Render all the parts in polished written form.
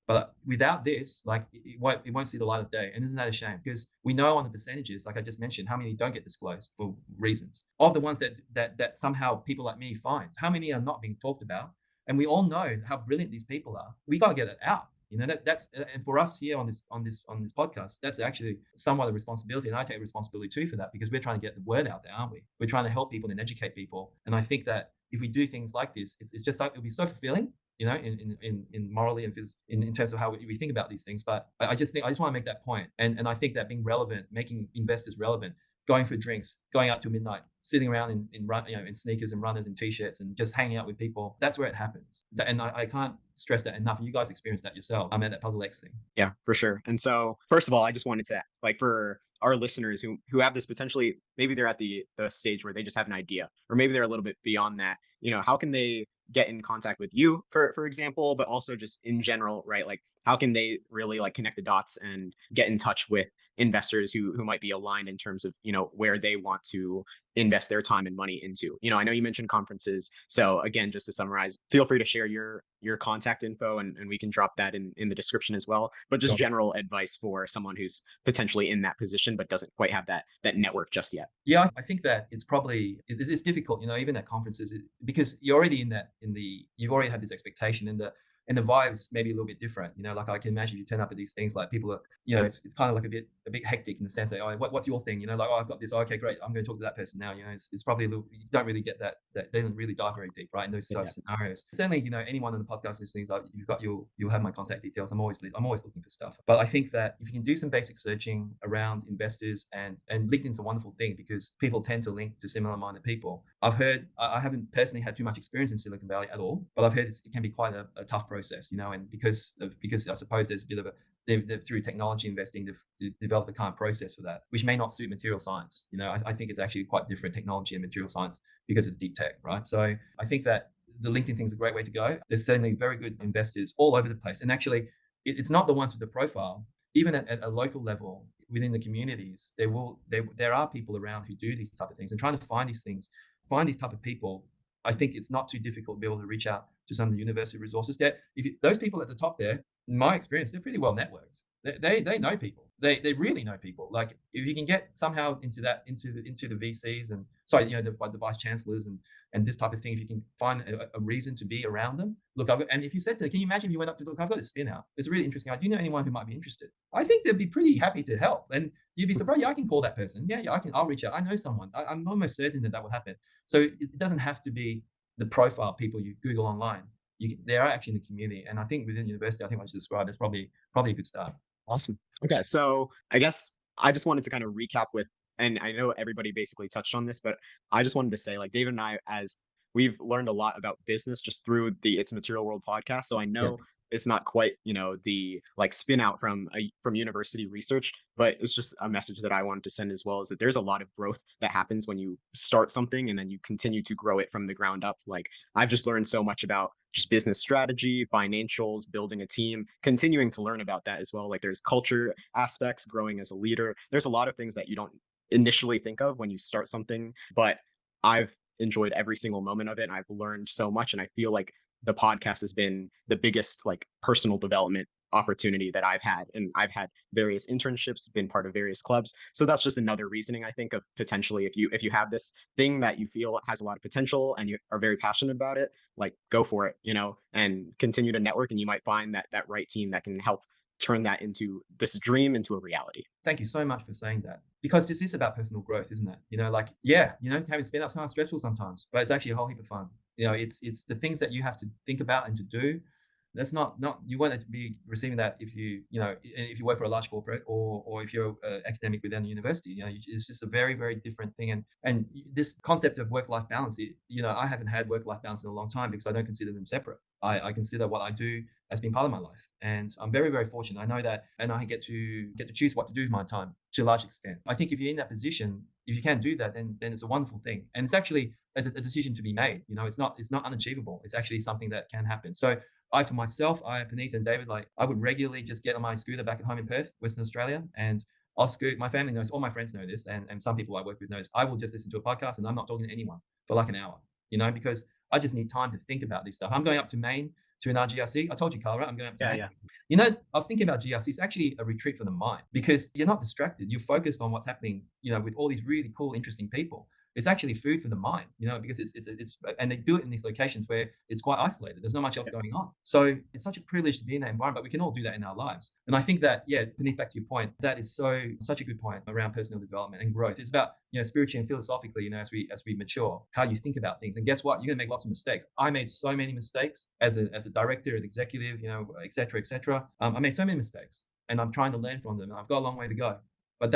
But without this, like it won't see the light of day. And isn't that a shame? Because we know on the percentages, like I just mentioned, how many don't get disclosed for reasons. Of the ones that somehow people like me find, how many are not being talked about? And we all know how brilliant these people are. We got to get it out. That's and for us here on this podcast, that's actually somewhat a responsibility, and I take responsibility too for that because we're trying to get the word out there, aren't we? We're trying to help people and educate people, and I think that if we do things like this, it's just like it'll be so fulfilling, in morally and in terms of how we think about these things. But I just want to make that point, and I think that being relevant, making investors relevant, going for drinks, going out till midnight, sitting around in sneakers and runners and t-shirts and just hanging out with people. That's where it happens. And I can't stress that enough. And you guys experienced that yourself. I'm at that Puzzle X thing. Yeah, for sure. And so, first of all, I just wanted to like for our listeners who have this potentially, maybe they're at the stage where they just have an idea, or maybe they're a little bit beyond that. How can they get in contact with you, for example, but also just in general, right? Like, how can they really like connect the dots and get in touch with investors who might be aligned in terms of where they want to invest their time and money into. I know you mentioned conferences. So again, just to summarize, feel free to share your contact info and we can drop that in the description as well. But just Sure. general advice for someone who's potentially in that position but doesn't quite have that network just yet. Yeah, I think that it's difficult, even at conferences, because you're already you've already had this expectation, and the vibes maybe a little bit different. Like I can imagine if you turn up at these things, like people are, it's kind of like a bit hectic in the sense that, oh, what's your thing? Like, oh, I've got this. Oh, okay, great. I'm going to talk to that person now. It's probably a little, you don't really get that they don't really dive very deep, right? In those Yeah. sort of scenarios. Certainly, anyone in the podcast listening, like you'll have my contact details. I'm always looking for stuff. But I think that if you can do some basic searching around investors, and LinkedIn's a wonderful thing because people tend to link to similar minded people. I've heard, I haven't personally had too much experience in Silicon Valley at all, but I've heard it can be quite a tough process, and because I suppose there's a bit of through technology investing to develop the kind of process for that, which may not suit material science. I think it's actually quite different technology and material science because it's deep tech, right? So I think that the LinkedIn thing is a great way to go. There's certainly very good investors all over the place, and actually, it's not the ones with the profile. Even at a local level within the communities, there are people around who do these type of things, and trying to find these type of people. I think it's not too difficult to be able to reach out to some of the university resources. There, those people at the top there, in my experience, they're pretty well networked. They know people. They really know people. Like if you can get somehow into the VCs and sorry, the vice chancellors and this type of thing, if you can find a reason to be around them. Look, and if you said to them, can you imagine if you went up to, look, I've got this spin out. It's a really interesting idea. Do you know anyone who might be interested? I think they'd be pretty happy to help. And you'd be surprised. Yeah, I can call that person. Yeah, I'll reach out. I know someone. I'm almost certain that will happen. So it doesn't have to be the profile people you Google online. They are actually in the community. And I think within university, I think what you described is probably a good start. Awesome. Okay, so I guess I just wanted to kind of recap with, and I know everybody basically touched on this, but I just wanted to say, like David and I, as we've learned a lot about business just through the It's a Material World podcast. So I Yeah. know it's not quite, the like spin out from university research, but it's just a message that I wanted to send as well, is that there's a lot of growth that happens when you start something and then you continue to grow it from the ground up. Like I've just learned so much about just business strategy, financials, building a team, continuing to learn about that as well. Like there's culture aspects, growing as a leader. There's a lot of things that you don't initially think of when you start something, but I've enjoyed every single moment of it. And I've learned so much. And I feel like the podcast has been the biggest like personal development opportunity that I've had. And I've had various internships, been part of various clubs. So that's just another reasoning I think of potentially if you have this thing that you feel has a lot of potential and you are very passionate about it, like go for it, and continue to network and you might find that right team that can help turn that into this dream into a reality. Thank you so much for saying that, because this is about personal growth, isn't it? Like, yeah, having spin outs kind of stressful sometimes, but it's actually a whole heap of fun. It's the things that you have to think about and to do. That's not you won't be receiving that if if you work for a large corporate, or if you're academic within a university. It's just a very, very different thing. And this concept of work life balance, I haven't had work life balance in a long time because I don't consider them separate. I consider what I do as being part of my life, and I'm very, very fortunate. I know that, and I get to choose what to do with my time to a large extent. I think if you're in that position, if you can do that, then it's a wonderful thing, and it's actually a decision to be made. It's not unachievable. It's actually something that can happen. So for myself, Puneeth and David, like I would regularly just get on my scooter back at home in Perth, Western Australia, and I'll scoot. My family knows, all my friends know this, and some people I work with knows. I will just listen to a podcast and I'm not talking to anyone for like an hour, because I just need time to think about this stuff. I'm going up to Maine to an RGRC. I told you, Carl, right? I'm going up to Yeah, Hank. yeah. You know, I was thinking about GRC. It's actually a retreat for the mind because you're not distracted. You're focused on what's happening, with all these really cool, interesting people. It's actually food for the mind, because it's and they do it in these locations where it's quite isolated. There's not much else Yeah. going on. So it's such a privilege to be in that environment, but we can all do that in our lives. And I think that, yeah, beneath back to your point, that is such a good point around personal development and growth. It's about, spiritually and philosophically, as we mature, how you think about things. And guess what? You're gonna make lots of mistakes. I made so many mistakes as a director, an executive, et cetera, et cetera. I made so many mistakes and I'm trying to learn from them. I've got a long way to go. But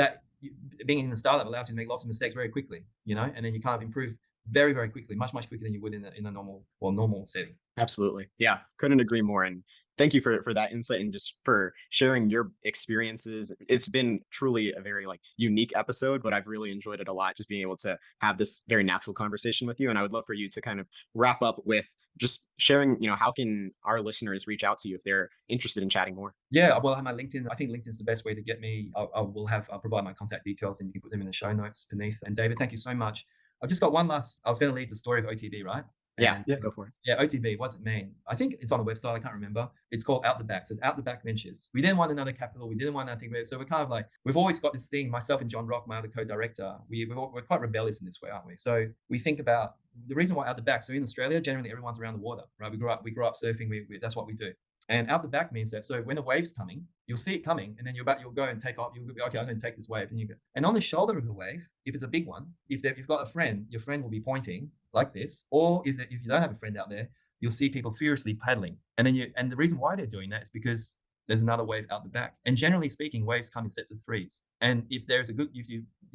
being in the startup allows you to make lots of mistakes very quickly, and then you kind of improve very, very quickly, much, much quicker than you would in a normal setting. Absolutely. Yeah, couldn't agree more. And thank you for that insight and just for sharing your experiences. It's been truly a very like unique episode, but I've really enjoyed it a lot just being able to have this very natural conversation with you. And I would love for you to kind of wrap up with just sharing, how can our listeners reach out to you if they're interested in chatting more? Yeah, well, I have my LinkedIn. I think LinkedIn's the best way to get me. I'll provide my contact details and you can put them in the show notes beneath. And David, thank you so much. I've just got one last. I was going to leave the story of OTB, right? Yeah, And Yeah. go for it. yeah, OTB, what's it mean? I think it's on a website. I can't remember. It's called Out the Back. So it's Out the Back Ventures. We didn't want another capital. We didn't want nothing. So we're kind of like, we've always got this thing, myself and John Rock, my other co-director, we're quite rebellious in this way, aren't we? So we think about the reason why Out the Back. So in Australia, generally everyone's around the water, right? We grew up surfing. That's what we do. And out the back means that so when a wave's coming, you'll see it coming, and then you'll go and take off. You'll be okay. I'm going to take this wave, and you go. And on the shoulder of the wave, if it's a big one, if you've got a friend, your friend will be pointing like this. Or if you don't have a friend out there, you'll see people furiously paddling. And the reason why they're doing that is because there's another wave out the back. And generally speaking, waves come in sets of threes. And if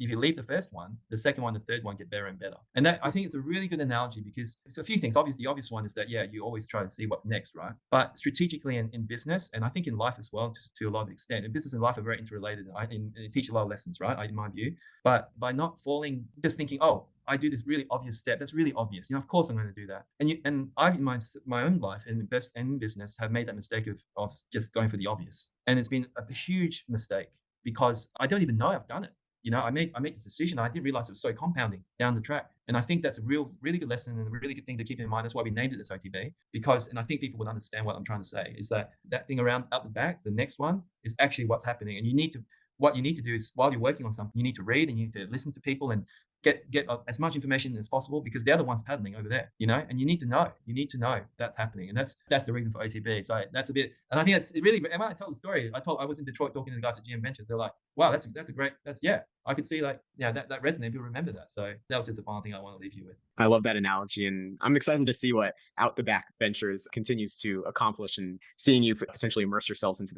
you leave the first one, the second one, the third one get better and better. And that I think it's a really good analogy because it's a few things. Obviously, the obvious one is that you always try to see what's next, right? But strategically in business, and I think in life as well, to a lot of extent, and business and life are very interrelated. And they teach a lot of lessons, right? In my view. But by not falling, just thinking, oh, I do this really obvious step. That's really obvious. Of course I'm going to do that. And I've in my own life and business have made that mistake of just going for the obvious. And it's been a huge mistake because I don't even know I've done it. I made this decision. I didn't realize it was so compounding down the track. And I think that's a really good lesson and a really good thing to keep in mind. That's why we named it this OTB and I think people would understand what I'm trying to say is that thing around out the back, the next one is actually what's happening. And what you need to do is while you're working on something, you need to read and you need to listen to people and get as much information as possible because they're the ones paddling over there, and you need to know that's happening. And that's the reason for OTB. So that's a bit, and I think it really, and when I tell the story, I was in Detroit talking to the guys at GM Ventures. They're like, wow, that's a great, yeah, I could see that resonate. People remember that. So that was just the final thing I want to leave you with. I love that analogy, and I'm excited to see what Out the Back Ventures continues to accomplish and seeing you potentially immerse yourselves into the